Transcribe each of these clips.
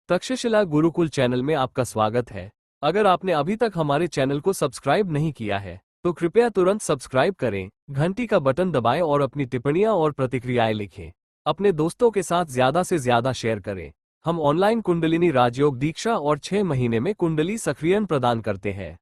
Takshashila Gurukul channel में आपका स्वागत है। अगर आपने अभी तक हमारे चैनल को सब्सक्राइब नहीं किया है तो कृपया तुरंत सब्सक्राइब करें, घंटी का बटन दबाएं और अपनी टिप्पणियां और प्रतिक्रियाएं लिखें। अपने दोस्तों के साथ ज्यादा से ज्यादा शेयर करें। हम ऑनलाइन कुंडलिनी राजयोग दीक्षा और 6 महीने में कुंडली सक्रियण प्रदान करते हैं।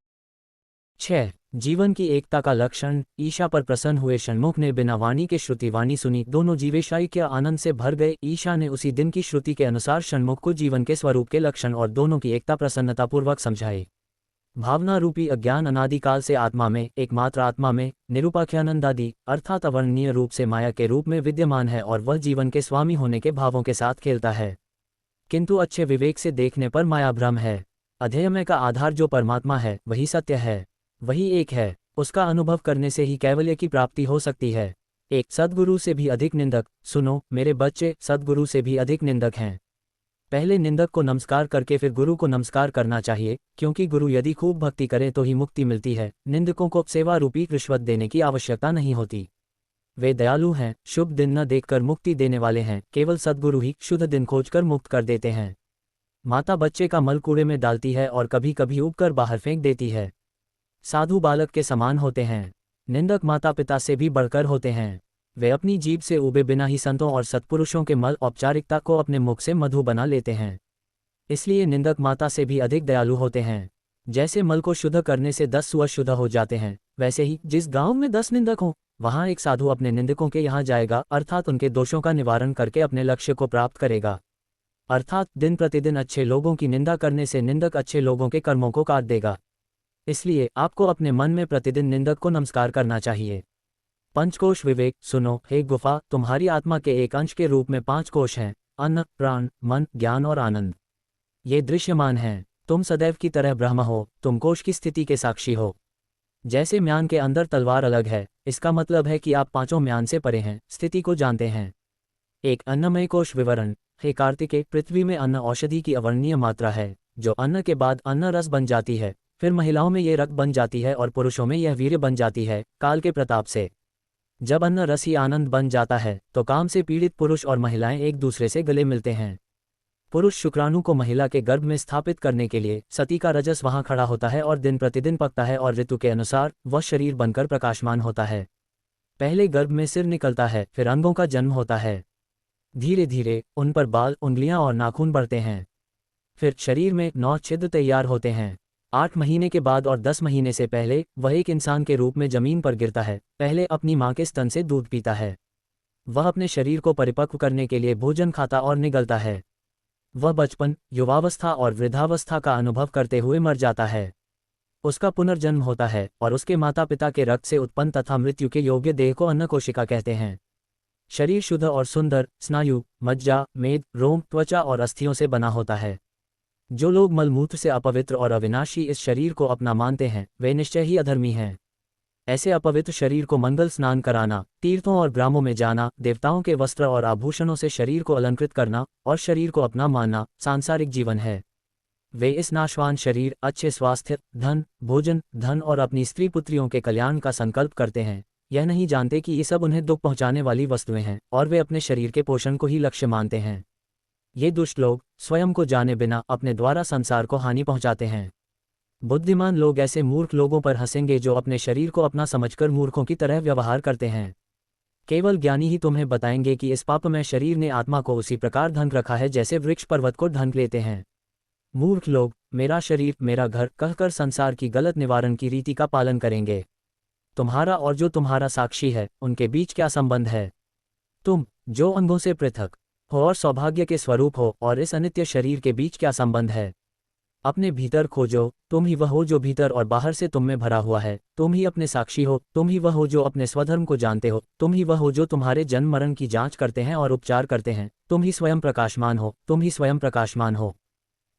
6. जीवन की एकता का लक्षण। ईशा पर प्रसन्न हुए षण्मुख ने बिना वाणी के श्रुति वाणी सुनी। दोनों जीवेशाई के आनंद से भर गए। ईशा ने उसी दिन की श्रुति के अनुसार षण्मुख को जीवन के स्वरूप के लक्षण और दोनों की एकता प्रसन्नतापूर्वक समझाए। भावना रूपी अज्ञान अनादिकाल से आत्मा में, एकमात्र आत्मा में, निरूपाख्यानंदादि अर्थात अवर्णनीय रूप से माया के रूप में विद्यमान है और वह जीवन के स्वामी होने के भावों के साथ खेलता है। किंतु अच्छे विवेक से देखने पर माया भ्रम है। अध्ययमय का आधार जो परमात्मा है वही सत्य है, वही एक है। उसका अनुभव करने से ही कैवल्य की प्राप्ति हो सकती है। एक सद्गुरु से भी अधिक निंदक। सुनो मेरे बच्चे, सद्गुरु से भी अधिक निंदक हैं। पहले निंदक को नमस्कार करके फिर गुरु को नमस्कार करना चाहिए, क्योंकि गुरु यदि खूब भक्ति करे तो ही मुक्ति मिलती है। निंदकों को सेवा रूपी रिश्वत देने की आवश्यकता नहीं होती। वे दयालु हैं, शुभ दिन न देखकर मुक्ति देने वाले हैं। केवल सद्गुरु ही शुद्ध दिन खोजकर मुक्त कर देते हैं। माता बच्चे का मल कूड़े में डालती है और कभी कभी उगकर बाहर फेंक देती है। साधु बालक के समान होते हैं, निंदक माता पिता से भी बढ़कर होते हैं। वे अपनी जीभ से उबे बिना ही संतों और सत्पुरुषों के मल औपचारिकता को अपने मुख से मधु बना लेते हैं। इसलिए निंदक माता से भी अधिक दयालु होते हैं। जैसे मल को शुद्ध करने से 10 सुअर शुद्ध हो जाते हैं, वैसे ही जिस गांव में 10 निंदक हों वहां एक साधु अपने निंदकों के यहाँ जाएगा, अर्थात उनके दोषों का निवारण करके अपने लक्ष्य को प्राप्त करेगा। अर्थात दिन प्रतिदिन अच्छे लोगों की निंदा करने से निंदक अच्छे लोगों के कर्मों को काट देगा। इसलिए आपको अपने मन में प्रतिदिन निंदक को नमस्कार करना चाहिए। पंचकोश विवेक। सुनो हे गुफा, तुम्हारी आत्मा के एक अंश के रूप में 5 कोश हैं: अन्न, प्राण, मन, ज्ञान और आनंद। ये दृश्यमान हैं। तुम सदैव की तरह ब्रह्म हो, तुम कोश की स्थिति के साक्षी हो। जैसे म्यान के अंदर तलवार अलग है, इसका मतलब है कि आप पांचों म्यान से परे हैं, स्थिति को जानते हैं। एक अन्नमय कोश विवरण। हे कार्तिकेय, पृथ्वी में अन्न औषधि की अवर्णनीय मात्रा है, जो अन्न के बाद अन्न रस बन जाती है, फिर महिलाओं में ये रक्त बन जाती है और पुरुषों में यह वीर्य बन जाती है, काल के प्रताप से। जब अन्न रस ही आनंद बन जाता है तो काम से पीड़ित पुरुष और महिलाएं एक दूसरे से गले मिलते हैं। पुरुष शुक्राणु को महिला के गर्भ में स्थापित करने के लिए सती का रजस वहां खड़ा होता है और दिन प्रतिदिन पकता है और ऋतु के अनुसार वह शरीर बनकर प्रकाशमान होता है। पहले गर्भ में सिर निकलता है, फिर अंगों का जन्म होता है। धीरे धीरे उन पर बाल, उंगलियां और नाखून बढ़ते हैं। फिर शरीर में 9 छिद्र तैयार होते हैं। 8 महीने के बाद और 10 महीने से पहले वह एक इंसान के रूप में जमीन पर गिरता है। पहले अपनी माँ के स्तन से दूध पीता है। वह अपने शरीर को परिपक्व करने के लिए भोजन खाता और निगलता है। वह बचपन, युवावस्था और वृद्धावस्था का अनुभव करते हुए मर जाता है। उसका पुनर्जन्म होता है और उसके माता पिता के रक्त से उत्पन्न तथा मृत्यु के योग्य देह को अन्न कोशिका कहते हैं। शरीर शुद्ध और सुंदर, स्नायु, मज्जा, मेद, रोम, त्वचा और अस्थियों से बना होता है। जो लोग मलमूत्र से अपवित्र और अविनाशी इस शरीर को अपना मानते हैं, वे निश्चय ही अधर्मी हैं। ऐसे अपवित्र शरीर को मंगल स्नान कराना, तीर्थों और ग्रामों में जाना, देवताओं के वस्त्र और आभूषणों से शरीर को अलंकृत करना और शरीर को अपना मानना सांसारिक जीवन है। वे इस नाशवान शरीर, अच्छे स्वास्थ्य, धन, भोजन, धन और अपनी स्त्री पुत्रियों के कल्याण का संकल्प करते हैं। यह नहीं जानते कि ये सब उन्हें दुख पहुंचाने वाली वस्तुएं हैं और वे अपने शरीर के पोषण को ही लक्ष्य मानते हैं। ये दुष्ट लोग स्वयं को जाने बिना अपने द्वारा संसार को हानि पहुंचाते हैं। बुद्धिमान लोग ऐसे मूर्ख लोगों पर हंसेंगे जो अपने शरीर को अपना समझकर मूर्खों की तरह व्यवहार करते हैं। केवल ज्ञानी ही तुम्हें बताएंगे कि इस पापमय शरीर ने आत्मा को उसी प्रकार ढंक रखा है जैसे वृक्ष पर्वत को ढंक लेते हैं। मूर्ख लोग मेरा शरीर, मेरा घर कहकर संसार की गलत निवारण की रीति का पालन करेंगे। तुम्हारा और जो तुम्हारा साक्षी है उनके बीच क्या संबंध है? तुम जो अंगों से पृथक हो और सौभाग्य के स्वरूप हो और इस अनित्य शरीर के बीच क्या संबंध है? अपने भीतर खोजो, तुम ही वह हो जो भीतर और बाहर से तुम में भरा हुआ है। तुम ही अपने साक्षी हो, तुम ही वह हो जो अपने स्वधर्म को जानते हो, तुम ही वह हो जो तुम्हारे जन्म मरण की जांच करते हैं और उपचार करते हैं। तुम ही स्वयं प्रकाशमान हो, तुम ही स्वयं प्रकाशमान हो।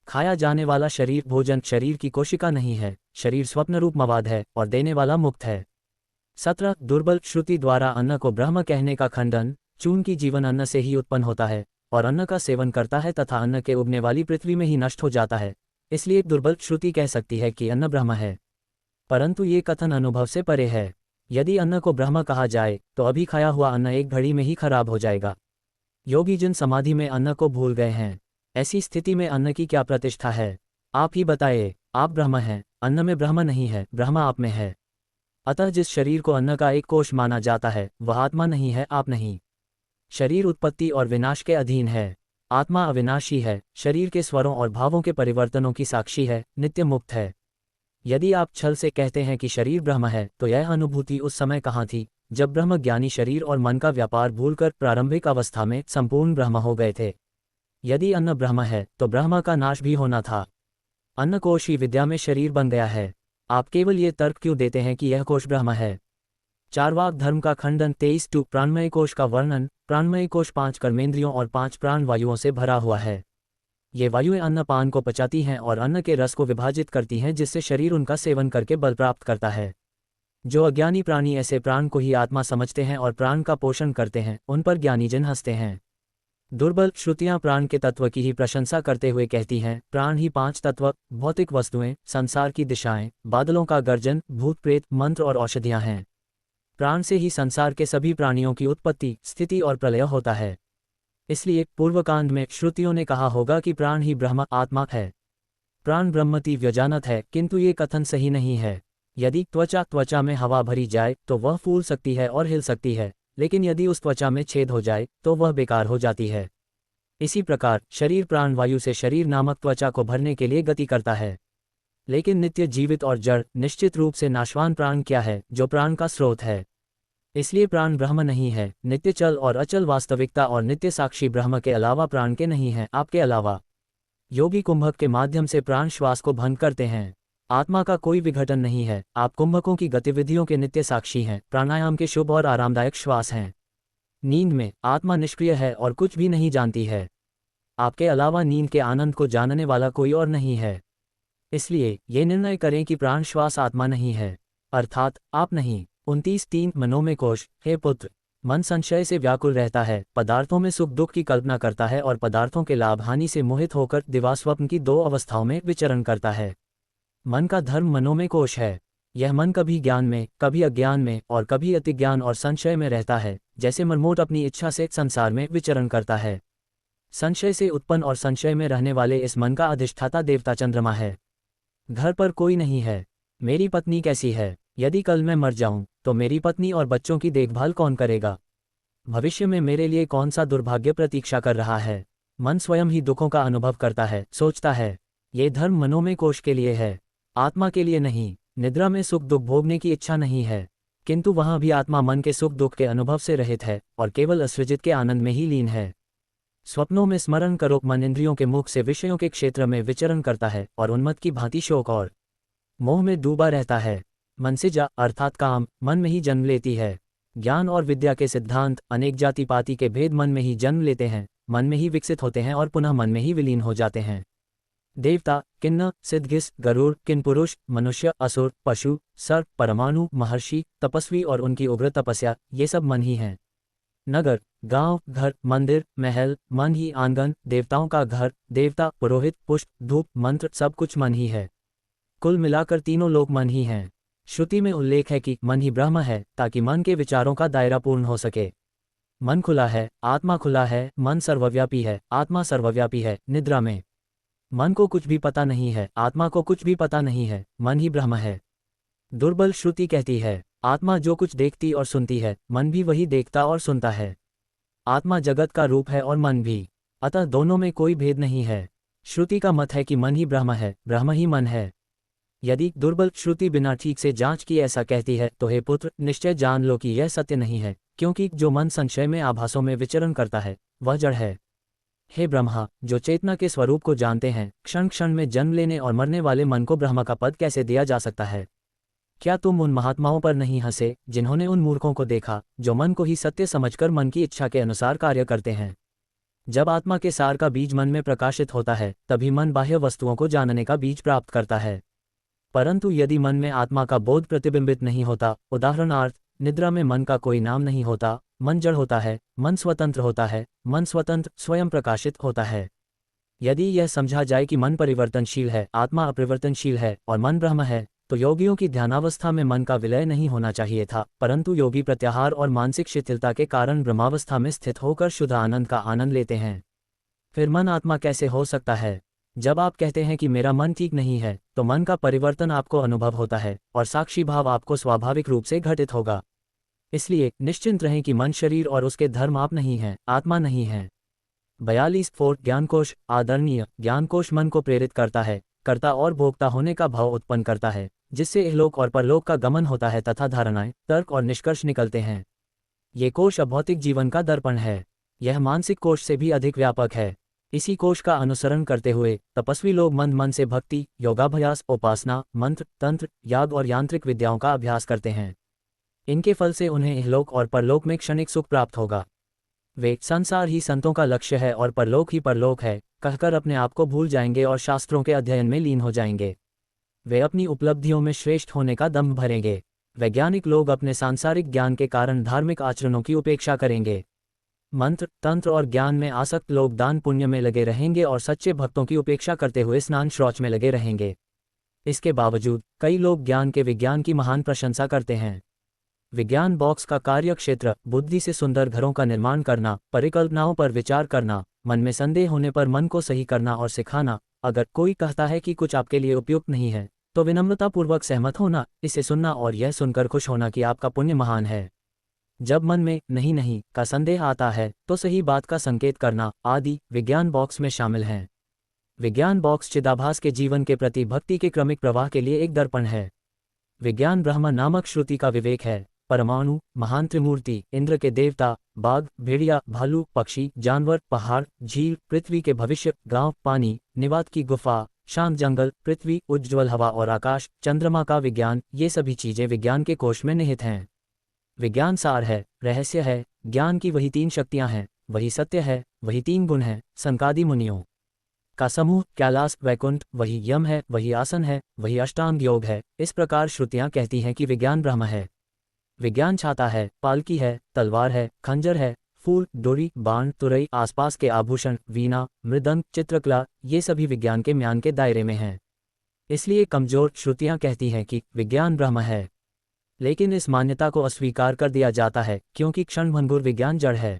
खाया जाने वाला शरीर भोजन शरीर की कोशिका नहीं है, शरीर स्वप्न रूप मवाद है और देने वाला मुक्त है। 17 दुर्बल श्रुति द्वारा अन्न को ब्रह्म कहने का खंडन। चून की जीवन अन्न से ही उत्पन्न होता है, और अन्न का सेवन करता है तथा अन्न के उगने वाली पृथ्वी में ही नष्ट हो जाता है। इसलिए दुर्बल श्रुति कह सकती है कि अन्न ब्रह्म है, परंतु ये कथन अनुभव से परे है। यदि अन्न को ब्रह्म कहा जाए तो अभी खाया हुआ अन्न एक घड़ी में ही खराब हो जाएगा। योगी जन समाधि में अन्न को भूल गए हैं। ऐसी स्थिति में अन्न की क्या प्रतिष्ठा है? आप ही बताइए। आप ब्रह्म हैं, अन्न में ब्रह्म नहीं है, ब्रह्म आप में है। अतः जिस शरीर को अन्न का एक कोश माना जाता है वह आत्मा नहीं है, आप नहीं। शरीर उत्पत्ति और विनाश के अधीन है, आत्मा अविनाशी है, शरीर के स्वरों और भावों के परिवर्तनों की साक्षी है, नित्य मुक्त है। यदि आप छल से कहते हैं कि शरीर ब्रह्म है तो यह अनुभूति उस समय कहाँ थी जब ब्रह्म ज्ञानी शरीर और मन का व्यापार भूलकर प्रारंभिक अवस्था में संपूर्ण ब्रह्म हो गए थे। यदि अन्न ब्रह्म है तो ब्रह्म का नाश भी होना था। अन्न कोश ही विद्या में शरीर बन गया है। आप केवल ये तर्क क्यों देते हैं कि यह कोश ब्रह्म है? चारवाक धर्म का खंडन 23 प्राणमय कोश का वर्णन। प्राणमय कोश 5 कर्मेंद्रियों और 5 प्राण वायुओं से भरा हुआ है। ये वायुएं अन्न पान को पचाती हैं और अन्न के रस को विभाजित करती हैं, जिससे शरीर उनका सेवन करके बल प्राप्त करता है। जो अज्ञानी प्राणी ऐसे प्राण को ही आत्मा समझते हैं और प्राण का पोषण करते हैं, उन पर ज्ञानीजन हंसते हैं। दुर्बल श्रुतियां प्राण के तत्व की ही प्रशंसा करते हुए कहती हैं, प्राण ही 5 तत्व, भौतिक वस्तुएं, संसार की दिशाएं, बादलों का गर्जन, भूत प्रेत, मंत्र और औषधियां हैं। प्राण से ही संसार के सभी प्राणियों की उत्पत्ति, स्थिति और प्रलय होता है। इसलिए पूर्वकांड में श्रुतियों ने कहा होगा कि प्राण ही ब्रह्म आत्मा है। प्राण ब्रह्मति व्यजानत है, किंतु ये कथन सही नहीं है। यदि त्वचा में हवा भरी जाए तो वह फूल सकती है और हिल सकती है, लेकिन यदि उस त्वचा में छेद हो जाए तो वह बेकार हो जाती है। इसी प्रकार शरीर प्राण वायु से शरीर नामक त्वचा को भरने के लिए गति करता है। लेकिन नित्य जीवित और जड़ निश्चित रूप से नाशवान प्राण क्या है, जो प्राण का स्रोत है। इसलिए प्राण ब्रह्म नहीं है। नित्य चल और अचल वास्तविकता और नित्य साक्षी ब्रह्म के अलावा प्राण के नहीं है, आपके अलावा। योगी कुंभक के माध्यम से प्राण श्वास को भंग करते हैं। आत्मा का कोई विघटन नहीं है। आप कुंभकों की गतिविधियों के नित्य साक्षी हैं। प्राणायाम के शुभ और आरामदायक श्वास हैं। नींद में आत्मा निष्क्रिय है और कुछ भी नहीं जानती है। आपके अलावा नींद के आनंद को जानने वाला कोई और नहीं है। इसलिए ये निर्णय करें कि प्राण श्वास आत्मा नहीं है, अर्थात आप नहीं। 29 मनोमय कोश। हे पुत्र, मन संशय से व्याकुल रहता है, पदार्थों में सुख दुख की कल्पना करता है और पदार्थों के लाभ हानि से मोहित होकर दिवास्वप्न की 2 अवस्थाओं में विचरण करता है। मन का धर्म मनोमय कोश है। यह मन कभी ज्ञान में, कभी अज्ञान में और कभी अतिज्ञान और संशय में रहता है, जैसे मरमोट अपनी इच्छा से संसार में विचरण करता है। संशय से उत्पन्न और संशय में रहने वाले इस मन का अधिष्ठाता देवता चंद्रमा है। घर पर कोई नहीं है। मेरी पत्नी कैसी है? यदि कल मैं मर जाऊं तो मेरी पत्नी और बच्चों की देखभाल कौन करेगा? भविष्य में मेरे लिए कौन सा दुर्भाग्य प्रतीक्षा कर रहा है? मन स्वयं ही दुखों का अनुभव करता है, सोचता है। ये धर्म मनोमय कोश के लिए है, आत्मा के लिए नहीं। निद्रा में सुख दुख भोगने की इच्छा नहीं है, किंतु वहां भी आत्मा मन के सुख दुख के अनुभव से रहित है और केवल असृजित के आनंद में ही लीन है। स्वप्नों में स्मरण करो, मन इंद्रियों के मुख से विषयों के क्षेत्र में विचरण करता है और उन्मत्त की भांति शोक और मोह में डूबा रहता है। मनसिजा अर्थात काम मन में ही जन्म लेती है। ज्ञान और विद्या के सिद्धांत अनेक जाति पाति के भेद मन में ही जन्म लेते हैं, मन में ही विकसित होते हैं और पुनः मन में ही विलीन हो जाते हैं। देवता, किन्न, सिद्धगिस, गरुड़, किन्पुरुष, मनुष्य, असुर, पशु, सर्प, परमाणु, महर्षि, तपस्वी और उनकी उग्र तपस्या, ये सब मन ही हैं। नगर, गांव, घर, मंदिर, महल, मन ही आंगन, देवताओं का घर, देवता, पुरोहित, पुष्प, धूप, मंत्र, सब कुछ मन ही है। कुल मिलाकर तीनों लोक मन ही हैं। श्रुति में उल्लेख है कि मन ही ब्रह्म है, ताकि मन के विचारों का दायरा पूर्ण हो सके। मन खुला है, आत्मा खुला है, मन सर्वव्यापी है, आत्मा सर्वव्यापी है। निद्रा में मन को कुछ भी पता नहीं है, आत्मा को कुछ भी पता नहीं है, मन ही ब्रह्म है। दुर्बल श्रुति कहती है, आत्मा जो कुछ देखती और सुनती है, मन भी वही देखता और सुनता है। आत्मा जगत का रूप है और मन भी, अतः दोनों में कोई भेद नहीं है। श्रुति का मत है कि मन ही ब्रह्म है, ब्रह्म ही मन है। यदि दुर्बल श्रुति बिना ठीक से जांच की ऐसा कहती है तो हे पुत्र, निश्चय जान लो कि यह सत्य नहीं है, क्योंकि जो मन संशय में आभासों में विचरण करता है वह जड़ है। हे ब्रह्मा, जो चेतना के स्वरूप को जानते हैं, क्षण क्षण में जन्म लेने और मरने वाले मन को ब्रह्म का पद कैसे दिया जा सकता है? क्या तुम उन महात्माओं पर नहीं हंसे जिन्होंने उन मूर्खों को देखा जो मन को ही सत्य समझकर मन की इच्छा के अनुसार कार्य करते हैं? जब आत्मा के सार का बीज मन में प्रकाशित होता है तभी मन बाह्य वस्तुओं को जानने का बीज प्राप्त करता है। परंतु यदि मन में आत्मा का बोध प्रतिबिंबित नहीं होता, उदाहरणार्थ निद्रा में मन का कोई नाम नहीं होता, मन जड़ होता है, मन स्वतंत्र होता है, मन स्वतंत्र स्वयं प्रकाशित होता है। यदि यह समझा जाए कि मन परिवर्तनशील है, आत्मा अपरिवर्तनशील है और मन ब्रह्म है, तो योगियों की ध्यानावस्था में मन का विलय नहीं होना चाहिए था, परंतु योगी प्रत्याहार और मानसिक शिथिलता के कारण ब्रह्मावस्था में स्थित होकर शुद्ध आनंद का आनंद लेते हैं। फिर मन आत्मा कैसे हो सकता है? जब आप कहते हैं कि मेरा मन ठीक नहीं है, तो मन का परिवर्तन आपको अनुभव होता है और साक्षी भाव आपको स्वाभाविक रूप से घटित होगा। इसलिए निश्चिंत रहें कि मन शरीर और उसके धर्म आप नहीं हैं, आत्मा नहीं है। 42 फोर्ट ज्ञानकोश। आदरणीय ज्ञानकोश मन को प्रेरित करता है, कर्ता और भोक्ता होने का भाव उत्पन्न करता है, जिससे इहलोक और परलोक का गमन होता है तथा धारणाएं, तर्क और निष्कर्ष निकलते हैं। ये कोश अभौतिक जीवन का दर्पण है। यह मानसिक कोश से भी अधिक व्यापक है। इसी कोश का अनुसरण करते हुए तपस्वी लोग मन से भक्ति, योगाभ्यास, उपासना, मंत्र, तंत्र, याग और यांत्रिक विद्याओं का अभ्यास करते हैं। इनके फल से उन्हें इहलोक और परलोक में क्षणिक सुख प्राप्त होगा। वे संसार ही संतों का लक्ष्य है और परलोक ही परलोक है कहकर अपने आप को भूल जाएंगे और शास्त्रों के अध्ययन में लीन हो जाएंगे। वे अपनी उपलब्धियों में श्रेष्ठ होने का दम्भ भरेंगे। वैज्ञानिक लोग अपने सांसारिक ज्ञान के कारण धार्मिक आचरणों की उपेक्षा करेंगे। मंत्र, तंत्र और ज्ञान में आसक्त लोग दान पुण्य में लगे रहेंगे और सच्चे भक्तों की उपेक्षा करते हुए स्नान शौच में लगे रहेंगे। इसके बावजूद कई लोग ज्ञान के विज्ञान की महान प्रशंसा करते हैं। विज्ञान बॉक्स का कार्य क्षेत्र बुद्धि से सुंदर घरों का निर्माण करना, परिकल्पनाओं पर विचार करना, मन में संदेह होने पर मन को सही करना और सिखाना। अगर कोई कहता है कि कुछ आपके लिए उपयुक्त नहीं है, तो विनम्रतापूर्वक सहमत होना, इसे सुनना और यह सुनकर खुश होना कि आपका पुण्य महान है। जब मन में नहीं नहीं का संदेह आता है, तो सही बात का संकेत करना आदि विज्ञान बॉक्स में शामिल हैं। विज्ञान बॉक्स चिदाभास के जीवन के प्रति भक्ति के क्रमिक प्रवाह के लिए एक दर्पण है। विज्ञान ब्रह्म नामक श्रुति का विवेक है। परमाणु, महान त्रिमूर्ति, इंद्र के देवता, बाघ, भेड़िया, भालू, पक्षी, जानवर, पहाड़, झील, पृथ्वी के भविष्य, गांव, पानी, निवात की गुफा, शांत जंगल, पृथ्वी, उज्ज्वल हवा और आकाश, चंद्रमा का विज्ञान, ये सभी चीजें विज्ञान के कोश में निहित हैं। विज्ञान सार है, रहस्य है। ज्ञान की वही 3 शक्तियां हैं, वही सत्य है, वही 3 गुण हैं। सनकादि मुनियों का समूह, कैलाश, वैकुंठ, वही यम है, वही आसन है, वही अष्टांग योग है। इस प्रकार श्रुतियां कहती हैं कि विज्ञान ब्रह्म है। विज्ञान छाता है, पालकी है, तलवार है, खंजर है, फूल, डोरी, बाण, तुरई, आसपास के आभूषण, वीणा, मृदंग, चित्रकला, ये सभी विज्ञान के म्यान के दायरे में हैं। इसलिए कमजोर श्रुतियां कहती हैं कि विज्ञान ब्रह्म है। लेकिन इस मान्यता को अस्वीकार कर दिया जाता है, क्योंकि क्षणभंगुर विज्ञान जड़ है।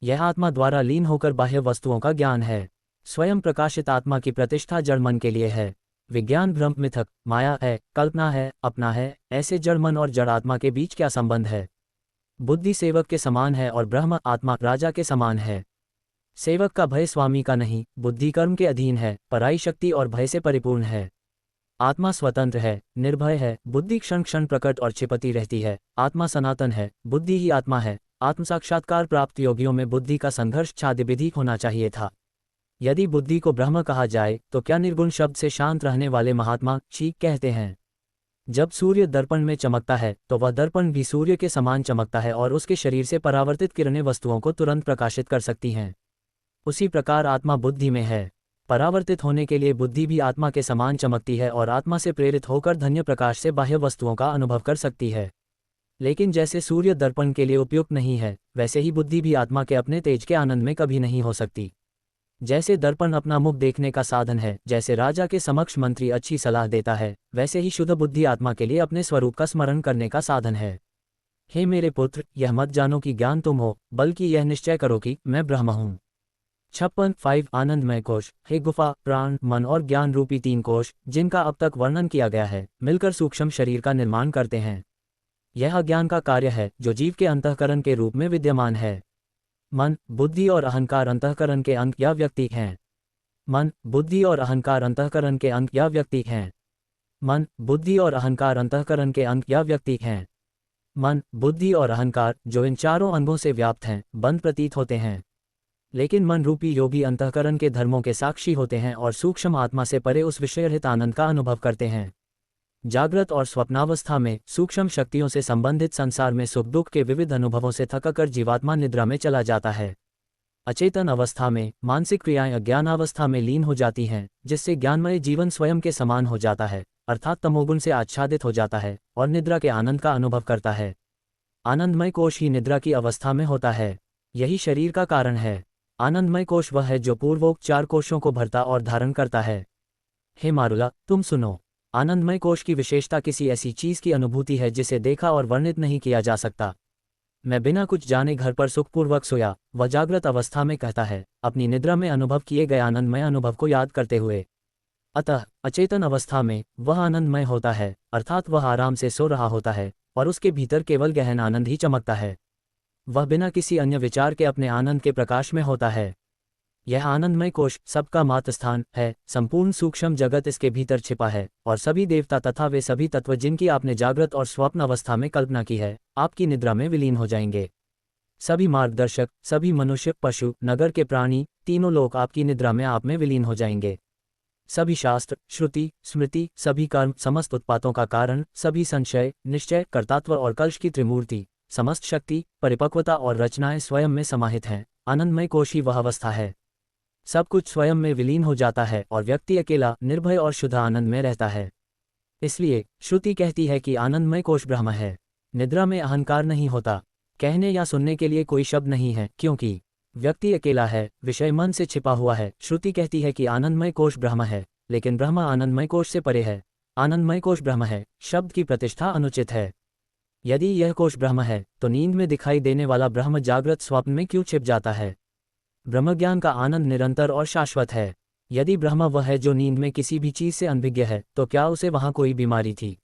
यह आत्मा द्वारा लीन होकर बाह्य वस्तुओं का ज्ञान है। स्वयं प्रकाशित आत्मा की प्रतिष्ठा जड़ मन के लिए है। विज्ञान भ्रम, मिथक, माया है, कल्पना है, अपना है। ऐसे जड़ मन और जड़ आत्मा के बीच क्या संबंध है? बुद्धि सेवक के समान है और ब्रह्म आत्मा राजा के समान है। सेवक का भय स्वामी का नहीं, बुद्धि कर्म के अधीन है, पराई शक्ति और भय से परिपूर्ण है। आत्मा स्वतंत्र है, निर्भय है, बुद्धि क्षण क्षण प्रकट और छिपती रहती है। आत्मा सनातन है, बुद्धि ही आत्मा है। आत्म साक्षात्कार प्राप्त योगियों में बुद्धि का संघर्ष छाद्यविधि होना चाहिए था। यदि बुद्धि को ब्रह्म कहा जाए, तो क्या निर्गुण शब्द से शांत रहने वाले महात्मा चीक कहते हैं। जब सूर्य दर्पण में चमकता है, तो वह दर्पण भी सूर्य के समान चमकता है और उसके शरीर से परावर्तित किरणें वस्तुओं को तुरंत प्रकाशित कर सकती हैं। उसी प्रकार आत्मा बुद्धि में है। परावर्तित होने के लिए बुद्धि भी आत्मा के समान चमकती है और आत्मा से प्रेरित होकर धन्य प्रकाश से बाह्य वस्तुओं का अनुभव कर सकती है। लेकिन जैसे सूर्य दर्पण के लिए उपयुक्त नहीं है, वैसे ही बुद्धि भी आत्मा के अपने तेज के आनंद में कभी नहीं हो सकती। जैसे दर्पण अपना मुख देखने का साधन है, जैसे राजा के समक्ष मंत्री अच्छी सलाह देता है, वैसे ही शुद्ध बुद्धि आत्मा के लिए अपने स्वरूप का स्मरण करने का साधन है। हे मेरे पुत्र, यह मत जानो कि ज्ञान तुम हो, बल्कि यह निश्चय करो कि मैं ब्रह्म हूँ। 56 आनंदमय कोश। हे गुफा, प्राण, मन और ज्ञान रूपी 3 कोश, जिनका अब तक वर्णन किया गया है, मिलकर सूक्ष्म शरीर का निर्माण करते हैं। यह अज्ञान का कार्य है जो जीव के अंतःकरण के रूप में विद्यमान है। मन, बुद्धि और अहंकार अंतःकरण के अंग या व्यक्ति हैं। मन, बुद्धि और अहंकार अंतःकरण के अंग या व्यक्ति हैं। मन, बुद्धि और अहंकार अंतःकरण के अंग या व्यक्ति हैं। मन, बुद्धि और अहंकार, जो इन चारों अंगों से व्याप्त हैं, बंद प्रतीत होते हैं। लेकिन मन रूपी योगी अंतःकरण के धर्मों के साक्षी होते हैं और सूक्ष्म आत्मा से परे उस विषयरहित आनंद का अनुभव करते हैं। जागृत और स्वप्नावस्था में सूक्ष्म शक्तियों से संबंधित संसार में सुख दुख के विविध अनुभवों से थककर जीवात्मा निद्रा में चला जाता है। अचेतन अवस्था में मानसिक क्रियाएं अज्ञानावस्था में लीन हो जाती हैं, जिससे ज्ञानमय जीवन स्वयं के समान हो जाता है, अर्थात तमोगुण से आच्छादित हो जाता है और निद्रा के आनंद का अनुभव करता है। आनंदमय कोश ही निद्रा की अवस्था में होता है। यही शरीर का कारण है। आनंदमय कोश वह है जो पूर्वोक्त 4 कोशों को भरता और धारण करता है। हे मारुला, तुम सुनो। आनंदमय कोश की विशेषता किसी ऐसी चीज की अनुभूति है जिसे देखा और वर्णित नहीं किया जा सकता। मैं बिना कुछ जाने घर पर सुखपूर्वक सोया, वह जागृत अवस्था में कहता है, अपनी निद्रा में अनुभव किए गए आनंदमय अनुभव को याद करते हुए। अतः अचेतन अवस्था में वह आनंदमय होता है, अर्थात वह आराम से सो रहा होता है और उसके भीतर केवल गहन आनंद ही चमकता है। वह बिना किसी अन्य विचार के अपने आनंद के प्रकाश में होता है। यह आनंदमय कोश सबका मात स्थान है। संपूर्ण सूक्ष्म जगत इसके भीतर छिपा है और सभी देवता तथा वे सभी तत्व जिनकी आपने जागृत और स्वप्न अवस्था में कल्पना की है, आपकी निद्रा में विलीन हो जाएंगे। सभी मार्गदर्शक, सभी मनुष्य, पशु, नगर के प्राणी, तीनों लोग आपकी निद्रा में आप में विलीन हो जाएंगे। सभी शास्त्र, श्रुति, स्मृति, सभी कर्म, समस्त उत्पातों का कारण, सभी संशय, निश्चय, कर्तात्व और कल्ष की त्रिमूर्ति, समस्त शक्ति, परिपक्वता और रचनाएं स्वयं में समाहित हैं। आनंदमय कोश ही वह अवस्था है। सब कुछ स्वयं में विलीन हो जाता है और व्यक्ति अकेला, निर्भय और शुद्ध आनंद में रहता है। इसलिए श्रुति कहती है कि आनंदमय कोश ब्रह्म है। निद्रा में अहंकार नहीं होता। कहने या सुनने के लिए कोई शब्द नहीं है, क्योंकि व्यक्ति अकेला है, विषय मन से छिपा हुआ है। श्रुति कहती है कि आनंदमय कोश ब्रह्म है, लेकिन ब्रह्म आनंदमय कोश से परे है। आनंदमय कोश ब्रह्म है, शब्द की प्रतिष्ठा अनुचित है। यदि यह कोश ब्रह्म है, तो नींद में दिखाई देने वाला ब्रह्म जागृत स्वप्न में क्यों छिप जाता है? ब्रह्मज्ञान का आनंद निरंतर और शाश्वत है। यदि ब्रह्म वह है जो नींद में किसी भी चीज से अनभिज्ञ है, तो क्या उसे वहां कोई बीमारी थी?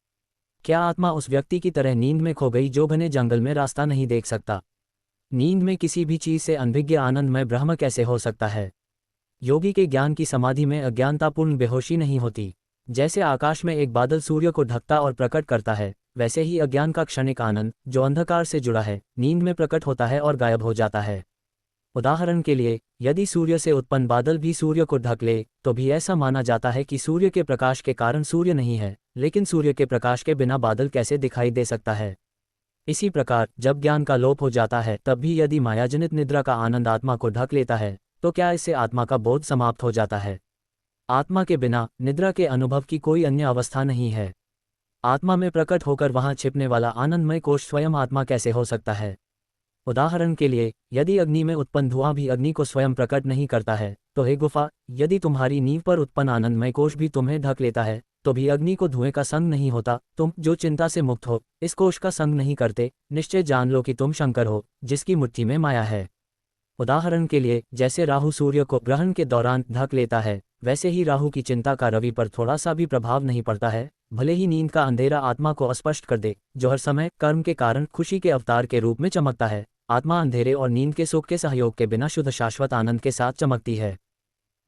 क्या आत्मा उस व्यक्ति की तरह नींद में खो गई जो घने जंगल में रास्ता नहीं देख सकता? नींद में किसी भी चीज से अनभिज्ञ आनंदमय ब्रह्म कैसे हो सकता है? योगी के ज्ञान की समाधि में अज्ञानतापूर्ण बेहोशी नहीं होती। जैसे आकाश में एक बादल सूर्य को ढकता और प्रकट करता है, वैसे ही अज्ञान का क्षणिक आनंद, जो अंधकार से जुड़ा है, नींद में प्रकट होता है और गायब हो जाता है। उदाहरण के लिए, यदि सूर्य से उत्पन्न बादल भी सूर्य को ढक ले, तो भी ऐसा माना जाता है कि सूर्य के प्रकाश के कारण सूर्य नहीं है, लेकिन सूर्य के प्रकाश के बिना बादल कैसे दिखाई दे सकता है? इसी प्रकार जब ज्ञान का लोप हो जाता है, तब भी यदि मायाजनित निद्रा का आनंद आत्मा को ढक लेता है, तो क्या इससे आत्मा का बोध समाप्त हो जाता है? आत्मा के बिना निद्रा के अनुभव की कोई अन्य अवस्था नहीं है। आत्मा में प्रकट होकर वहां छिपने वाला आनंदमय कोश स्वयं आत्मा कैसे हो सकता है? उदाहरण के लिए, यदि अग्नि में उत्पन्न धुआं भी अग्नि को स्वयं प्रकट नहीं करता है, तो हे गुफा, यदि तुम्हारी नींव पर उत्पन्न आनंदमय कोश भी तुम्हें ढक लेता है, तो भी अग्नि को धुएं का संग नहीं होता। तुम जो चिंता से मुक्त हो, इस कोश का संग नहीं करते, निश्चय जान लो कि तुम शंकर हो, जिसकी मुट्ठी में माया है। उदाहरण के लिए, जैसे राहु सूर्य को ग्रहण के दौरान ढक लेता है, वैसे ही राहु की चिंता का रवि पर थोड़ा सा भी प्रभाव नहीं पड़ता है। भले ही नींद का अंधेरा आत्मा को अस्पष्ट कर दे, जो हर समय कर्म के कारण खुशी के अवतार के रूप में चमकता है, आत्मा अंधेरे और नींद के सुख के सहयोग के बिना शुद्ध शाश्वत आनंद के साथ चमकती है।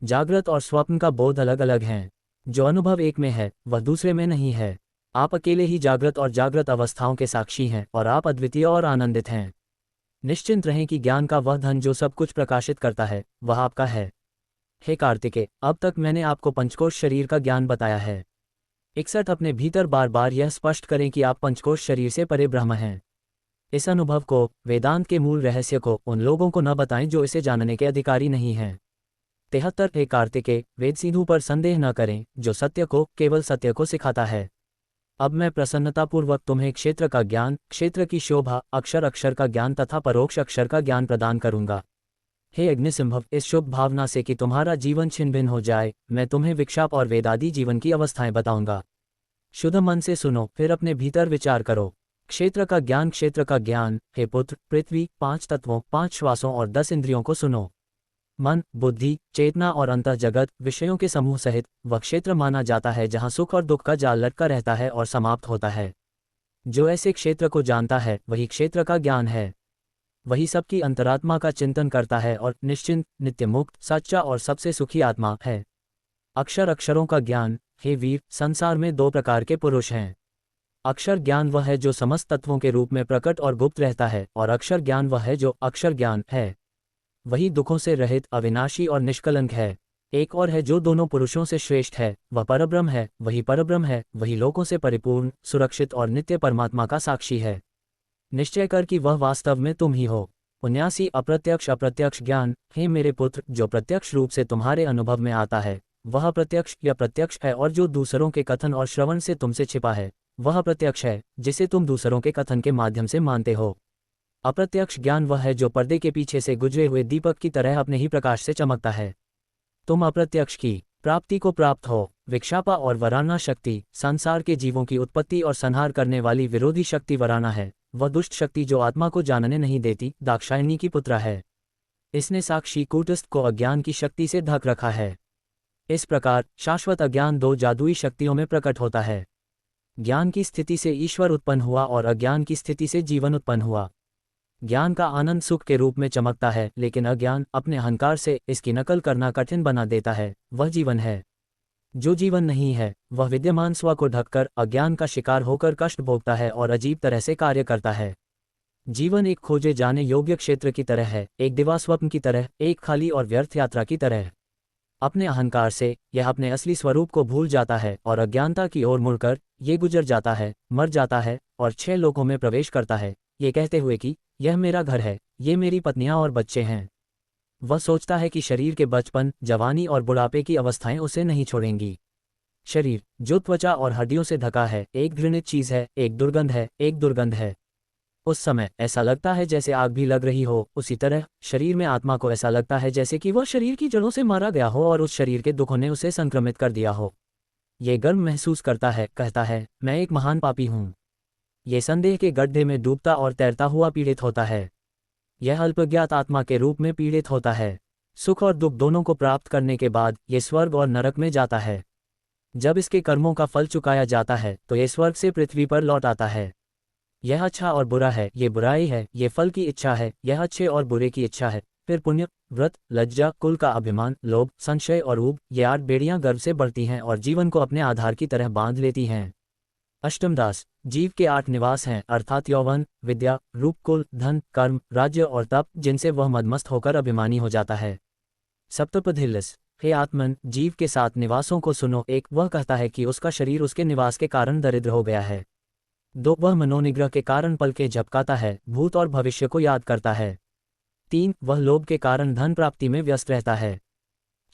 जागृत और स्वप्न का बोध अलग अलग हैं। जो अनुभव एक में है, वह दूसरे में नहीं है। आप अकेले ही जागृत और जागृत अवस्थाओं के साक्षी हैं और आप अद्वितीय और आनंदित हैं। निश्चिंत रहें कि ज्ञान का वह धन जो सब कुछ प्रकाशित करता है, वह आपका है। हे कार्तिकेय, अब तक मैंने आपको पंचकोश शरीर का ज्ञान बताया है। 61 अपने भीतर बार बार यह स्पष्ट करें कि आप पंचकोश शरीर से परे ब्रह्म हैं। इस अनुभव को, वेदांत के मूल रहस्य को, उन लोगों को न बताएं जो इसे जानने के अधिकारी नहीं हैं। 73 हे कार्तिकेय, वेद सिंधु पर संदेह न करें, जो सत्य को, केवल सत्य को सिखाता है। अब मैं प्रसन्नतापूर्वक तुम्हें क्षेत्र का ज्ञान, क्षेत्र की शोभा, अक्षर अक्षर का ज्ञान तथा परोक्ष अक्षर का ज्ञान प्रदान करूंगा। हे अग्निसिंभव, इस शुभ भावना से कि तुम्हारा जीवन छिन्न भिन्न हो जाए, मैं तुम्हें विक्षाप और वेदादि जीवन की अवस्थाएं बताऊंगा। शुद्ध मन से सुनो, फिर अपने भीतर विचार करो। क्षेत्र का ज्ञान, क्षेत्र का ज्ञान, हे पुत्र, पृथ्वी, 5 तत्वों, 5 श्वासों और 10 इंद्रियों को सुनो। मन, बुद्धि, चेतना और अंतः जगत, विषयों के समूह सहित वह क्षेत्र माना जाता है जहाँ सुख और दुख का जाल लटका रहता है और समाप्त होता है। जो ऐसे क्षेत्र को जानता है, वही क्षेत्र का ज्ञान है। वही सबकी अंतरात्मा का चिंतन करता है और निश्चिंत, नित्य मुक्त, सच्चा और सबसे सुखी आत्मा है। अक्षर अक्षरों का ज्ञान, हे वीर, संसार में 2 प्रकार के पुरुष हैं। अक्षर ज्ञान वह है जो समस्त तत्वों के रूप में प्रकट और गुप्त रहता है, और अक्षर ज्ञान वह है जो अक्षर ज्ञान है। वही दुखों से रहित, अविनाशी और निष्कलंक है। एक और है जो दोनों पुरुषों से श्रेष्ठ है, वह परब्रह्म है। वही परब्रह्म है, वही लोकों से परिपूर्ण, सुरक्षित और नित्य परमात्मा का साक्षी है। निश्चय कर कि वह वास्तव में तुम ही हो। 79 अप्रत्यक्ष अप्रत्यक्ष ज्ञान, हे मेरे पुत्र, जो प्रत्यक्ष रूप से तुम्हारे अनुभव में आता है, वह प्रत्यक्ष या प्रत्यक्ष है, और जो दूसरों के कथन और श्रवण से तुमसे छिपा है, वह प्रत्यक्ष है, जिसे तुम दूसरों के कथन के माध्यम से मानते हो। अप्रत्यक्ष ज्ञान वह है जो पर्दे के पीछे से गुजरे हुए दीपक की तरह अपने ही प्रकाश से चमकता है। तुम अप्रत्यक्ष की प्राप्ति को प्राप्त हो। विक्षापा और वराना शक्ति संसार के जीवों की उत्पत्ति और संहार करने वाली विरोधी शक्ति वराना है। वह दुष्ट शक्ति जो आत्मा को जानने नहीं देती, दाक्षायणी की पुत्र है। इसने साक्षी कूटस्थ को अज्ञान की शक्ति से ढक रखा है। इस प्रकार शाश्वत अज्ञान दो जादुई शक्तियों में प्रकट होता है। ज्ञान की स्थिति से ईश्वर उत्पन्न हुआ और अज्ञान की स्थिति से जीवन उत्पन्न हुआ। ज्ञान का आनंद सुख के रूप में चमकता है, लेकिन अज्ञान अपने अहंकार से इसकी नकल करना कठिन बना देता है। वह जीवन है जो जीवन नहीं है। वह विद्यमान स्व को ढककर अज्ञान का शिकार होकर कष्ट भोगता है और अजीब तरह से कार्य करता है। जीवन एक खोजे जाने योग्य क्षेत्र की तरह है, एक दिवास्वप्न की तरह, एक खाली और व्यर्थ यात्रा की तरह। अपने अहंकार से यह अपने असली स्वरूप को भूल जाता है और अज्ञानता की ओर मुड़कर ये गुजर जाता है, मर जाता है और 6 लोकों में प्रवेश करता है, ये कहते हुए कि यह मेरा घर है, ये मेरी पत्नियां और बच्चे हैं। वह सोचता है कि शरीर के बचपन, जवानी और बुढ़ापे की अवस्थाएं उसे नहीं छोड़ेंगी। शरीर जो त्वचा और हड्डियों से ढका है, एक घृणित चीज है, एक दुर्गंध है, एक दुर्गंध है। उस समय ऐसा लगता है जैसे आग भी लग रही हो। उसी तरह शरीर में आत्मा को ऐसा लगता है जैसे कि वह शरीर की जड़ों से मारा गया हो और उस शरीर के दुखों ने उसे संक्रमित कर दिया हो। ये गर्व महसूस करता है, कहता है, मैं एक महान पापी हूँ। ये संदेह के गड्ढे में डूबता और तैरता हुआ पीड़ित होता है। यह अल्पज्ञात आत्मा के रूप में पीड़ित होता है। सुख और दुख दोनों को प्राप्त करने के बाद ये स्वर्ग और नरक में जाता है। जब इसके कर्मों का फल चुकाया जाता है तो ये स्वर्ग से पृथ्वी पर लौट आता है। यह अच्छा और बुरा है, ये बुराई है, ये फल की इच्छा है, यह अच्छे और बुरे की इच्छा है। फिर पुण्य, व्रत, लज्जा, कुल का अभिमान, लोभ, संशय और ऊब, ये 8 बेड़ियां गर्भ से बढ़ती हैं और जीवन को अपने आधार की तरह बांध लेती हैं। अष्टम दास जीव के 8 निवास हैं, अर्थात यौवन, विद्या, रूप, कुल, धन, कर्म, राज्य और तप, जिनसे वह मदमस्त होकर अभिमानी हो जाता है। सप्तपधिल्लस हे आत्मन, जीव के 7 निवासों को सुनो। 1 वह कहता है कि उसका शरीर उसके निवास के कारण दरिद्र हो गया है। 2 वह मनोनिग्रह के कारण पलकें झपकाता है, भूत और भविष्य को याद करता है। 3 वह लोभ के कारण धन प्राप्ति में व्यस्त रहता है।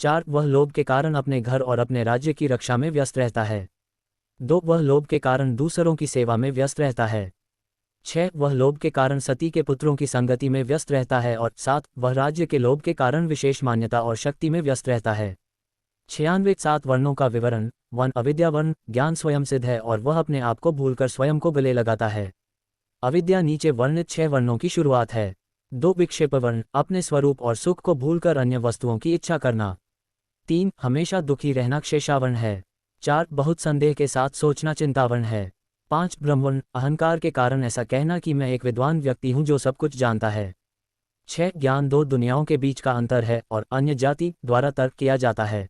4 वह लोभ के कारण अपने घर और अपने राज्य की रक्षा में व्यस्त रहता है। 2 वह लोभ के कारण दूसरों की सेवा में व्यस्त रहता है। 6 वह लोभ के कारण सती के पुत्रों की संगति में व्यस्त रहता है। और 7 वह राज्य के लोभ के कारण विशेष मान्यता और शक्ति में व्यस्त रहता है। 96 7 वर्णों का विवरण। 1 अविद्या वर्ण, ज्ञान स्वयं सिद्ध है और वह अपने आप को भूलकर स्वयं को गले लगाता है। अविद्या नीचे वर्णित 6 वर्णों की शुरुआत है। 2 विक्षेप वर्ण, अपने स्वरूप और सुख को भूलकर अन्य वस्तुओं की इच्छा करना। 3 हमेशा दुखी रहना क्षेषावर्ण है। 4 बहुत संदेह के साथ सोचना चिंतावर्ण है। 5 ब्रह्मवर्ण, अहंकार के कारण ऐसा कहना कि मैं एक विद्वान व्यक्ति हूँ जो सब कुछ जानता है। 6 ज्ञान 2 दुनियाओं के बीच का अंतर है और अन्य जाति द्वारा तर्क किया जाता है।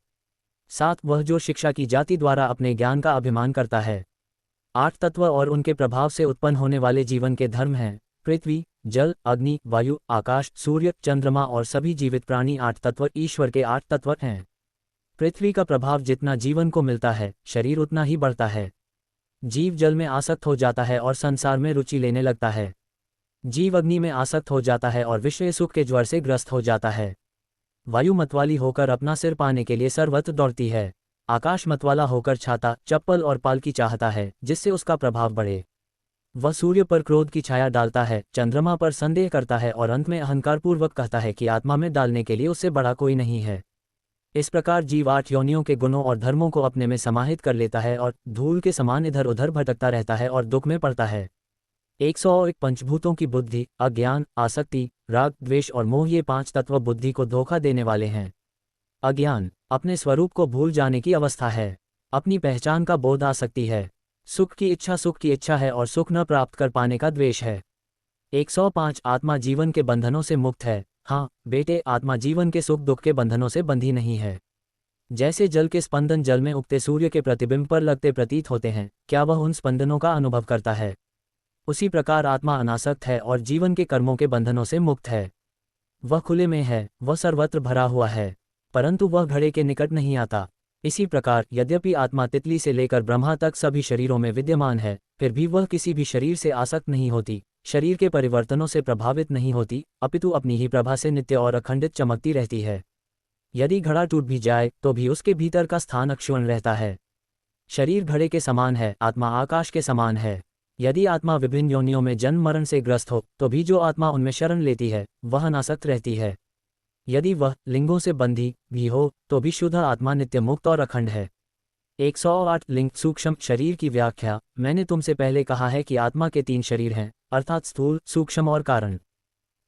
7 वह जो शिक्षा की जाति द्वारा अपने ज्ञान का अभिमान करता है। 8 तत्व और उनके प्रभाव से उत्पन्न होने वाले जीवन के धर्म हैं। पृथ्वी, जल, अग्नि, वायु, आकाश, सूर्य, चंद्रमा और सभी जीवित प्राणी 8 तत्व ईश्वर के 8 तत्व हैं। पृथ्वी का प्रभाव जितना जीवन को मिलता है, शरीर उतना ही बढ़ता है। जीव जल में आसक्त हो जाता है और संसार में रुचि लेने लगता है। जीव अग्नि में आसक्त हो जाता है और विषय सुख के ज्वर से ग्रस्त हो जाता है। वायु मतवाली होकर अपना सिर पाने के लिए सर्वत्र दौड़ती है। आकाश मतवाला होकर छाता, चप्पल और पालकी चाहता है जिससे उसका प्रभाव बढ़े। वह सूर्य पर क्रोध की छाया डालता है, चंद्रमा पर संदेह करता है और अंत में अहंकारपूर्वक कहता है कि आत्मा में डालने के लिए उससे बड़ा कोई नहीं है। इस प्रकार जीव 8 योनियों के गुणों और धर्मों को अपने में समाहित कर लेता है और धूल के समान इधर उधर भटकता रहता है और दुख में पड़ता है। 101 पंचभूतों की बुद्धि, अज्ञान, आसक्ति, राग, द्वेष और मोह, ये 5 तत्व बुद्धि को धोखा देने वाले हैं। अज्ञान अपने स्वरूप को भूल जाने की अवस्था है। अपनी पहचान का बोध आसक्ति है। सुख की इच्छा है और सुख न प्राप्त कर पाने का द्वेष है। 105 आत्मा जीवन के बंधनों से मुक्त है। हाँ बेटे, आत्मा जीवन के सुख दुख के बंधनों से बंधी नहीं है। जैसे जल के स्पंदन जल में उगते सूर्य के प्रतिबिंब पर लगते प्रतीत होते हैं, क्या वह उन स्पंदनों का अनुभव करता है? उसी प्रकार आत्मा अनासक्त है और जीवन के कर्मों के बंधनों से मुक्त है। वह खुले में है, वह सर्वत्र भरा हुआ है, परंतु वह घड़े के निकट नहीं आता। इसी प्रकार यद्यपि आत्मा तितली से लेकर ब्रह्मा तक सभी शरीरों में विद्यमान है, फिर भी वह किसी भी शरीर से आसक्त नहीं होती, शरीर के परिवर्तनों से प्रभावित नहीं होती, अपितु अपनी ही प्रभा से नित्य और अखंडित चमकती रहती है। यदि घड़ा टूट भी जाए तो भी उसके भीतर का स्थान अक्षुण्ण रहता है। शरीर घड़े के समान है, आत्मा आकाश के समान है। यदि आत्मा विभिन्न योनियों में जन्म मरण से ग्रस्त हो तो भी जो आत्मा उनमें शरण लेती है वह अनासक्त रहती है। यदि वह लिंगों से बंधी भी हो तो भी शुद्ध आत्मा नित्य मुक्त और अखंड है। 108 लिंग सूक्ष्म शरीर की व्याख्या। मैंने तुमसे पहले कहा है कि आत्मा के 3 शरीर हैं, अर्थात स्थूल, सूक्ष्म और कारण।